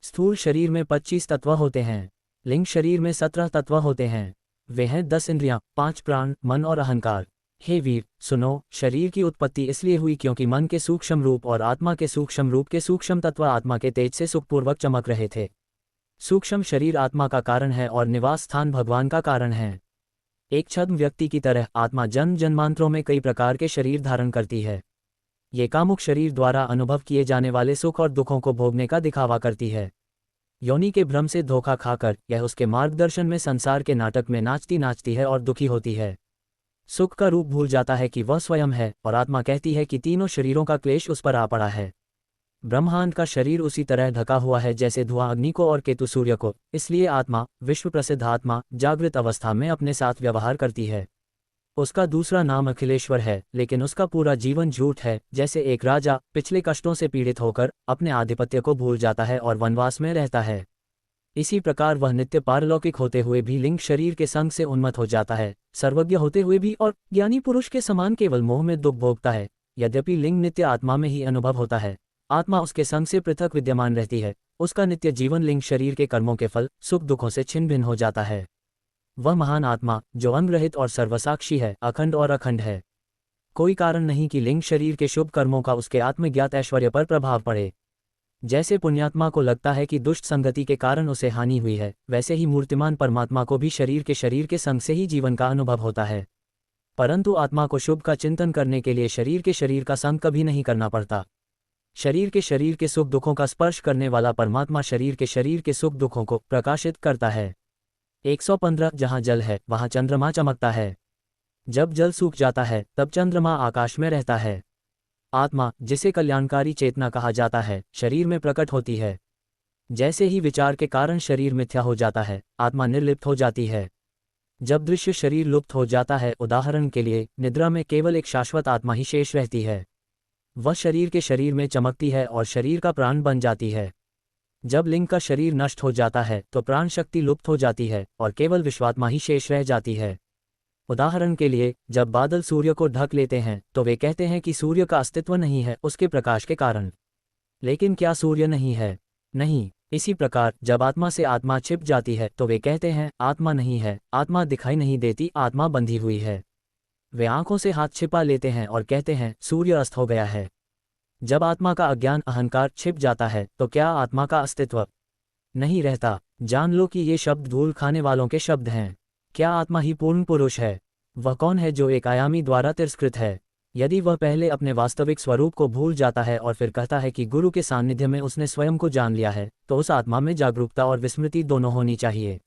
स्थूल शरीर में 25 तत्व होते हैं। लिंग शरीर में 17 तत्व होते हैं। वे हैं 10 इंद्रियां, 5 प्राण, मन और अहंकार। हे वीर, सुनो, शरीर की उत्पत्ति इसलिए हुई क्योंकि मन के सूक्ष्म रूप और आत्मा के सूक्ष्म रूप के सूक्ष्म तत्व आत्मा के तेज से सुखपूर्वक चमक रहे थे। सूक्ष्म शरीर आत्मा का कारण है और निवास स्थान भगवान का कारण है। एक छद्म व्यक्ति की तरह आत्मा जन्म जन्मांतरों में कई प्रकार के शरीर धारण करती है। ये कामुक शरीर द्वारा अनुभव किए जाने वाले सुख और दुखों को भोगने का दिखावा करती है। योनि के भ्रम से धोखा खाकर यह उसके मार्गदर्शन में संसार के नाटक में नाचती नाचती है और दुखी होती है। सुख का रूप भूल जाता है कि वह स्वयं है और आत्मा कहती है कि तीनों शरीरों का क्लेश उस पर आ पड़ा है। ब्रह्मांड का शरीर उसी तरह ढका हुआ है जैसे धुआं अग्नि को और केतु सूर्य को, इसलिए आत्मा, विश्व प्रसिद्ध आत्मा, जागृत अवस्था में अपने साथ व्यवहार करती है। उसका दूसरा नाम अखिलेश्वर है, लेकिन उसका पूरा जीवन झूठ है। जैसे एक राजा पिछले कष्टों से पीड़ित होकर अपने आधिपत्य को भूल जाता है और वनवास में रहता है, इसी प्रकार वह नित्य पारलौकिक होते हुए भी लिंग शरीर के संग से उन्मत्त हो जाता है, सर्वज्ञ होते हुए भी और ज्ञानी पुरुष के समान केवल मोह में दुख भोगता है। यद्यपि लिंग नित्य आत्मा में ही अनुभव होता है, आत्मा उसके संग से पृथक विद्यमान रहती है। उसका नित्य जीवन लिंग शरीर के कर्मों के फल, सुख दुखों से छिन्न भिन्न हो जाता है। वह महान आत्मा जो अंगरहित और सर्वसाक्षी है, अखंड और अखंड है। कोई कारण नहीं कि लिंग शरीर के शुभ कर्मों का उसके आत्मज्ञात ऐश्वर्य पर प्रभाव पड़े। जैसे पुण्यात्मा को लगता है कि दुष्ट संगति के कारण उसे हानि हुई है, वैसे ही मूर्तिमान परमात्मा को भी शरीर के संग से ही जीवन का अनुभव होता है। परंतु आत्मा को शुभ का चिंतन करने के लिए शरीर का संग कभी नहीं करना पड़ता। शरीर के सुख दुखों का स्पर्श करने वाला परमात्मा शरीर के सुख दुखों को प्रकाशित करता है। 115 जहाँ जल है वहाँ चंद्रमा चमकता है। जब जल सूख जाता है तब चंद्रमा आकाश में रहता है। आत्मा, जिसे कल्याणकारी चेतना कहा जाता है, शरीर में प्रकट होती है। जैसे ही विचार के कारण शरीर मिथ्या हो जाता है, आत्मा निर्लिप्त हो जाती है। जब दृश्य शरीर लुप्त हो जाता है, उदाहरण के लिए निद्रा में केवल एक शाश्वत आत्मा ही शेष रहती है। वह शरीर में चमकती है और शरीर का प्राण बन जाती है। जब लिंग का शरीर नष्ट हो जाता है तो प्राण शक्ति लुप्त हो जाती है और केवल विश्वात्मा ही शेष रह जाती है। उदाहरण के लिए, जब बादल सूर्य को ढक लेते हैं तो वे कहते हैं कि सूर्य का अस्तित्व नहीं है उसके प्रकाश के कारण। लेकिन क्या सूर्य नहीं है? नहीं। इसी प्रकार जब आत्मा से आत्मा छिप जाती है तो वे कहते हैं आत्मा नहीं है, आत्मा दिखाई नहीं देती, आत्मा बंधी हुई है। वे आंखों से हाथ छिपा लेते हैं और कहते हैं सूर्य अस्त हो गया है। जब आत्मा का अज्ञान अहंकार छिप जाता है तो क्या आत्मा का अस्तित्व नहीं रहता? जान लो कि ये शब्द धूल खाने वालों के शब्द हैं। क्या आत्मा ही पूर्ण पुरुष है? वह कौन है जो एक आयामी द्वारा तिरस्कृत है? यदि वह पहले अपने वास्तविक स्वरूप को भूल जाता है और फिर कहता है कि गुरु के सानिध्य में उसने स्वयं को जान लिया है, तो उस आत्मा में जागरूकता और विस्मृति दोनों होनी चाहिए।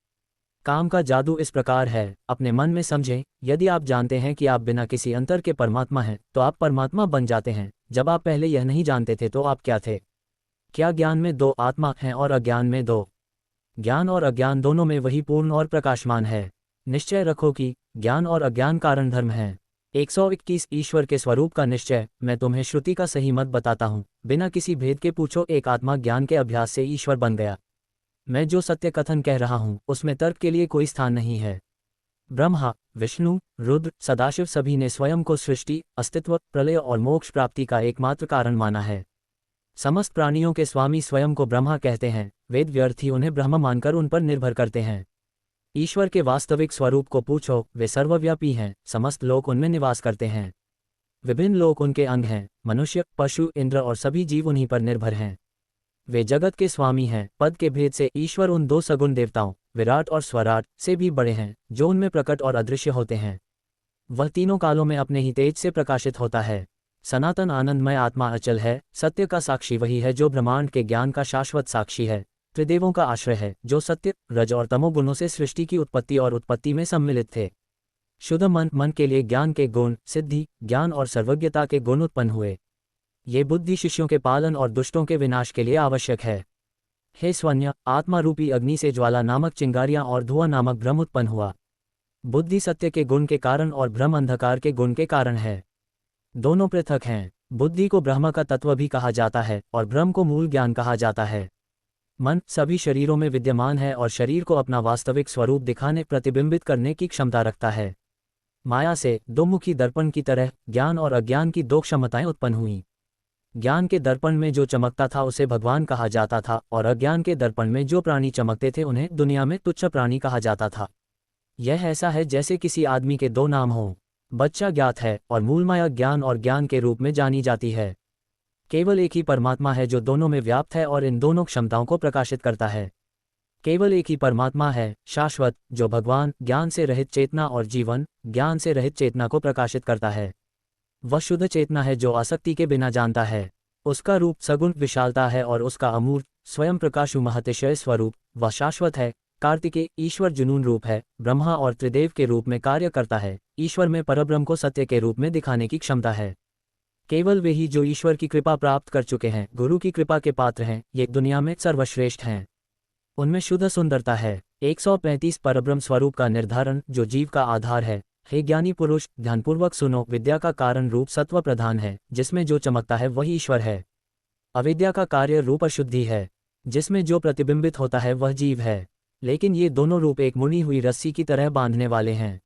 काम का जादू इस प्रकार है, अपने मन में समझें, यदि आप जानते हैं कि आप बिना किसी अंतर के परमात्मा हैं तो आप परमात्मा बन जाते हैं। जब आप पहले यह नहीं जानते थे तो आप क्या थे? क्या ज्ञान में 2 आत्मा हैं और अज्ञान में 2? ज्ञान और अज्ञान दोनों में वही पूर्ण और प्रकाशमान है। निश्चय रखो कि ज्ञान और अज्ञान कारण धर्म हैं। 121 ईश्वर के स्वरूप का निश्चय। मैं तुम्हें श्रुति का सही मत बताता हूँ, बिना किसी भेद के पूछो। एक आत्मा ज्ञान के अभ्यास से ईश्वर बन गया। मैं जो सत्य कथन कह रहा हूँ उसमें तर्क के लिए कोई स्थान नहीं है। ब्रह्मा, विष्णु, रुद्र, सदाशिव सभी ने स्वयं को सृष्टि, अस्तित्व, प्रलय और मोक्ष प्राप्ति का एकमात्र कारण माना है। समस्त प्राणियों के स्वामी स्वयं को ब्रह्मा कहते हैं। वेद व्यर्थी उन्हें ब्रह्म मानकर उन पर निर्भर करते हैं। ईश्वर के वास्तविक स्वरूप को पूछो, वे सर्वव्यापी हैं, समस्त लोक उनमें निवास करते हैं। विभिन्न लोक उनके अंग हैं, मनुष्य, पशु, इंद्र और सभी जीव उन्हीं पर निर्भर हैं। वे जगत के स्वामी हैं। पद के भेद से ईश्वर उन 2 सगुण देवताओं, विराट और स्वराट, से भी बड़े हैं, जो उनमें प्रकट और अदृश्य होते हैं। वह तीनों कालों में अपने ही तेज से प्रकाशित होता है। सनातन आनंदमय आत्मा अचल है। सत्य का साक्षी वही है जो ब्रह्मांड के ज्ञान का शाश्वत साक्षी है। त्रिदेवों का आश्रय है, जो सत्य, रज और तमो गुणों से सृष्टि की उत्पत्ति और उत्पत्ति में सम्मिलित थे। शुद्ध मन के लिए ज्ञान के गुण, सिद्धि, ज्ञान और सर्वज्ञता के गुण उत्पन्न हुए। ये बुद्धि शिष्यों के पालन और दुष्टों के विनाश के लिए आवश्यक है। हे स्वन्य, आत्मा रूपी अग्नि से ज्वाला नामक चिंगारियां और धुआं नामक भ्रम उत्पन्न हुआ। बुद्धि सत्य के गुण के कारण और भ्रम अंधकार के गुण के कारण है। दोनों पृथक हैं। बुद्धि को ब्रह्म का तत्व भी कहा जाता है और ब्रह्म को मूल ज्ञान कहा जाता है। मन सभी शरीरों में विद्यमान है और शरीर को अपना वास्तविक स्वरूप दिखाने प्रतिबिंबित करने की क्षमता रखता है। माया से दो मुखी दर्पण की तरह ज्ञान और अज्ञान की दो क्षमताएं उत्पन्न हुईं। ज्ञान के दर्पण में जो चमकता था उसे भगवान कहा जाता था और अज्ञान के दर्पण में जो प्राणी चमकते थे उन्हें दुनिया में तुच्छ प्राणी कहा जाता था। यह ऐसा है जैसे किसी आदमी के दो नाम हों। बच्चा ज्ञात है और मूल माया ज्ञान और ज्ञान के रूप में जानी जाती है। केवल एक ही परमात्मा है जो दोनों में व्याप्त है और इन दोनों क्षमताओं को प्रकाशित करता है। केवल एक ही परमात्मा है शाश्वत, जो भगवान ज्ञान से रहित चेतना और जीवन ज्ञान से रहित चेतना को प्रकाशित करता है। वह शुद्ध चेतना है जो आसक्ति के बिना जानता है। उसका रूप सगुण विशालता है और उसका अमूर्त स्वयं प्रकाशु महतिशय स्वरूप वह शाश्वत है। कार्तिकेय ईश्वर जुनून रूप है, ब्रह्मा और त्रिदेव के रूप में कार्य करता है। ईश्वर में परब्रह्म को सत्य के रूप में दिखाने की क्षमता है। केवल वे ही जो ईश्वर की कृपा प्राप्त कर चुके हैं, गुरु की कृपा के पात्र हैं, ये दुनिया में सर्वश्रेष्ठ हैं। उनमें शुद्ध सुंदरता है। 135 परब्रह्म स्वरूप का निर्धारण जो जीव का आधार है। हे ज्ञानी पुरुष, ध्यानपूर्वक सुनो, विद्या का कारण रूप सत्व प्रधान है, जिसमें जो चमकता है वही ईश्वर है। अविद्या का कार्य रूप अशुद्धि है, जिसमें जो प्रतिबिंबित होता है वह जीव है। लेकिन ये दोनों रूप एक मुड़ी हुई रस्सी की तरह बांधने वाले हैं।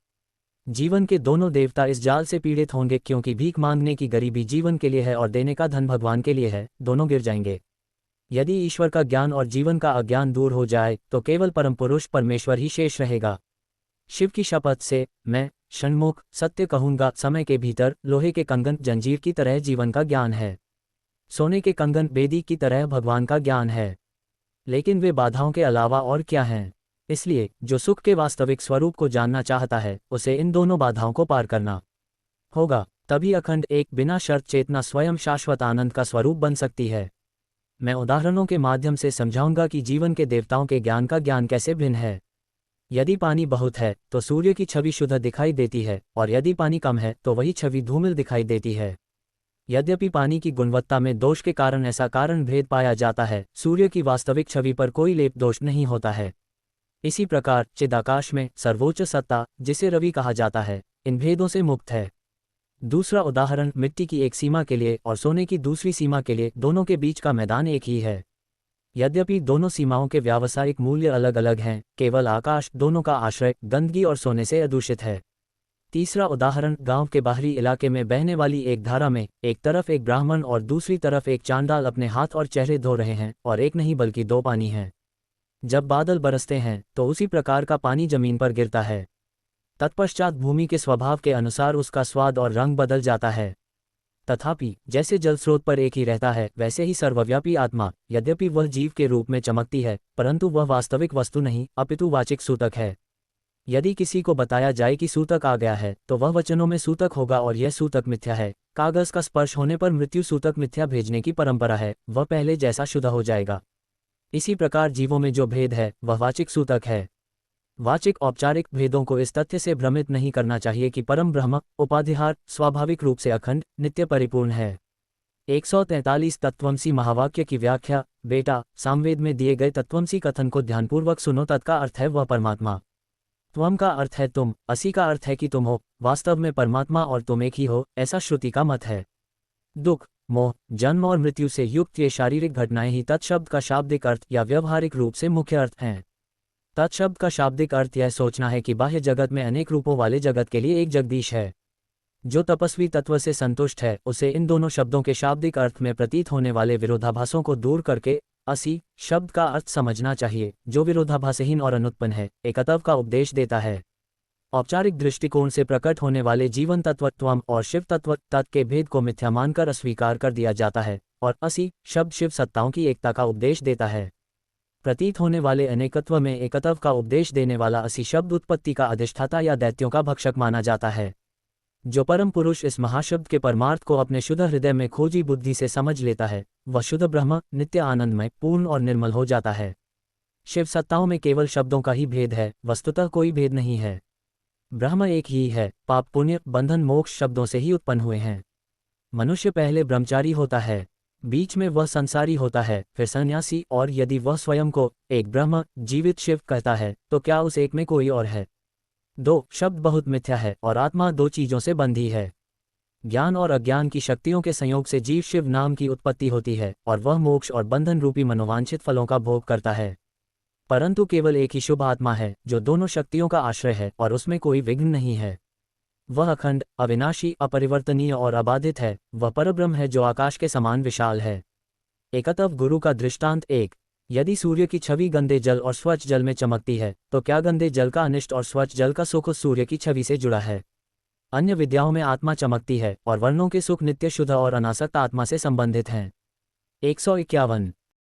जीवन के दोनों देवता इस जाल से पीड़ित होंगे, क्योंकि भीख मांगने की गरीबी जीवन के लिए है और देने का धन भगवान के लिए है, दोनों गिर जाएंगे। यदि ईश्वर का ज्ञान और जीवन का अज्ञान दूर हो जाए तो केवल परम पुरुष परमेश्वर ही शेष रहेगा। शिव की शपथ से मैं षण्मुख सत्य कहूंगा, समय के भीतर लोहे के कंगन जंजीर की तरह जीवन का ज्ञान है, सोने के कंगन बेदी की तरह भगवान का ज्ञान है। लेकिन वे बाधाओं के अलावा और क्या हैं? इसलिए जो सुख के वास्तविक स्वरूप को जानना चाहता है उसे इन दोनों बाधाओं को पार करना होगा, तभी अखंड एक बिना शर्त चेतना स्वयं शाश्वत आनंद का स्वरूप बन सकती है। मैं उदाहरणों के माध्यम से समझाऊंगा कि जीवन के देवताओं के ज्ञान का ज्ञान कैसे भिन्न है। यदि पानी बहुत है तो सूर्य की छवि शुद्ध दिखाई देती है और यदि पानी कम है तो वही छवि धूमिल दिखाई देती है। यद्यपि पानी की गुणवत्ता में दोष के कारण ऐसा कारण भेद पाया जाता है, सूर्य की वास्तविक छवि पर कोई लेप दोष नहीं होता है। इसी प्रकार चिदाकाश में सर्वोच्च सत्ता, जिसे रवि कहा जाता है, इन भेदों से मुक्त है। दूसरा उदाहरण मिट्टी की एक सीमा के लिए और सोने की दूसरी सीमा के लिए, दोनों के बीच का मैदान एक ही है। यद्यपि दोनों सीमाओं के व्यावसायिक मूल्य अलग अलग हैं, केवल आकाश दोनों का आश्रय गंदगी और सोने से अदूषित है। तीसरा उदाहरण गांव के बाहरी इलाके में बहने वाली एक धारा में एक तरफ एक ब्राह्मण और दूसरी तरफ एक चांडाल अपने हाथ और चेहरे धो रहे हैं, और एक नहीं बल्कि दो पानी हैं। जब बादल बरसते हैं तो उसी प्रकार का पानी जमीन पर गिरता है। तत्पश्चात भूमि के स्वभाव के अनुसार उसका स्वाद और रंग बदल जाता है। तथापि जैसे जल स्रोत पर एक ही रहता है, वैसे ही सर्वव्यापी आत्मा, यद्यपि वह जीव के रूप में चमकती है, परंतु वह वास्तविक वस्तु नहीं अपितु वाचिक सूतक है। यदि किसी को बताया जाए कि सूतक आ गया है तो वह वचनों में सूतक होगा और यह सूतक मिथ्या है। कागज का स्पर्श होने पर मृत्यु सूतक मिथ्या भेजने की परंपरा है, वह पहले जैसा शुद्ध हो जाएगा। इसी प्रकार जीवों में जो भेद है वह वाचिक सूतक है। वाचिक औपचारिक भेदों को इस तथ्य से भ्रमित नहीं करना चाहिए कि परम ब्रह्म उपाधिहार स्वाभाविक रूप से अखंड नित्य परिपूर्ण है। 143 तत्वमसी महावाक्य की व्याख्या। बेटा, सामवेद में दिए गए तत्वमसी कथन को ध्यानपूर्वक सुनो। तत् का अर्थ है वह परमात्मा, त्वम का अर्थ है तुम, असी का अर्थ है कि तुम हो। वास्तव में परमात्मा और तुम एक ही हो, ऐसा श्रुति का मत है। दुख, मोह, जन्म और मृत्यु से युक्त ये शारीरिक घटनाएं ही तत्शब्द का शाब्दिक अर्थ या व्यवहारिक रूप से मुख्य अर्थ हैं। तत्शब्द का शाब्दिक अर्थ यह सोचना है कि बाह्य जगत में अनेक रूपों वाले जगत के लिए एक जगदीश है। जो तपस्वी तत्व से संतुष्ट है उसे इन दोनों शब्दों के शाब्दिक अर्थ में प्रतीत होने वाले विरोधाभासों को दूर करके असी शब्द का अर्थ समझना चाहिए, जो विरोधाभासहीन और अनुत्पन्न है, एकत्व का उपदेश देता है। औपचारिक दृष्टिकोण से प्रकट होने वाले जीवन तत्व त्वम और शिव तत्व तत् के भेद को मिथ्या मानकर अस्वीकार कर दिया जाता है, और असी शब्द शिव सत्ताओं की एकता का उपदेश देता है। प्रतीत होने वाले अनेकत्व में एकत्व का उपदेश देने वाला असी शब्द उत्पत्ति का अधिष्ठाता या दैत्यों का भक्षक माना जाता है। जो परम पुरुष इस महाशब्द के परमार्थ को अपने शुद्ध हृदय में खोजी बुद्धि से समझ लेता है, वह शुद्ध ब्रह्म नित्य आनंदमय पूर्ण और निर्मल हो जाता है। शिव सत्ताओं में केवल शब्दों का ही भेद है, वस्तुतः कोई भेद नहीं है। ब्रह्म एक ही है। पाप पुण्य बंधन मोक्ष शब्दों से ही उत्पन्न हुए हैं। मनुष्य पहले ब्रह्मचारी होता है, बीच में वह संसारी होता है, फिर सन्यासी, और यदि वह स्वयं को एक ब्रह्म जीवित शिव कहता है तो क्या उस एक में कोई और है? दो शब्द बहुत मिथ्या है और आत्मा दो चीजों से बंधी है। ज्ञान और अज्ञान की शक्तियों के संयोग से जीव शिव नाम की उत्पत्ति होती है और वह मोक्ष और बंधन रूपी मनोवांछित फलों का भोग करता है। परंतु केवल एक ही शुभ आत्मा है जो दोनों शक्तियों का आश्रय है और उसमें कोई विघ्न नहीं है। वह अखंड, अविनाशी, अपरिवर्तनीय और अबाधित है। वह परब्रह्म है जो आकाश के समान विशाल है। एकतव गुरु का दृष्टांत 1। यदि सूर्य की छवि गंदे जल और स्वच्छ जल में चमकती है, तो क्या गंदे जल का अनिष्ट और स्वच्छ जल का सुख उस सूर्य की छवि से जुड़ा है? अन्य विद्याओं में आत्मा चमकती है और वर्णों के सुख नित्य शुद्ध और अनासक्त आत्मा से संबंधित हैं। 151।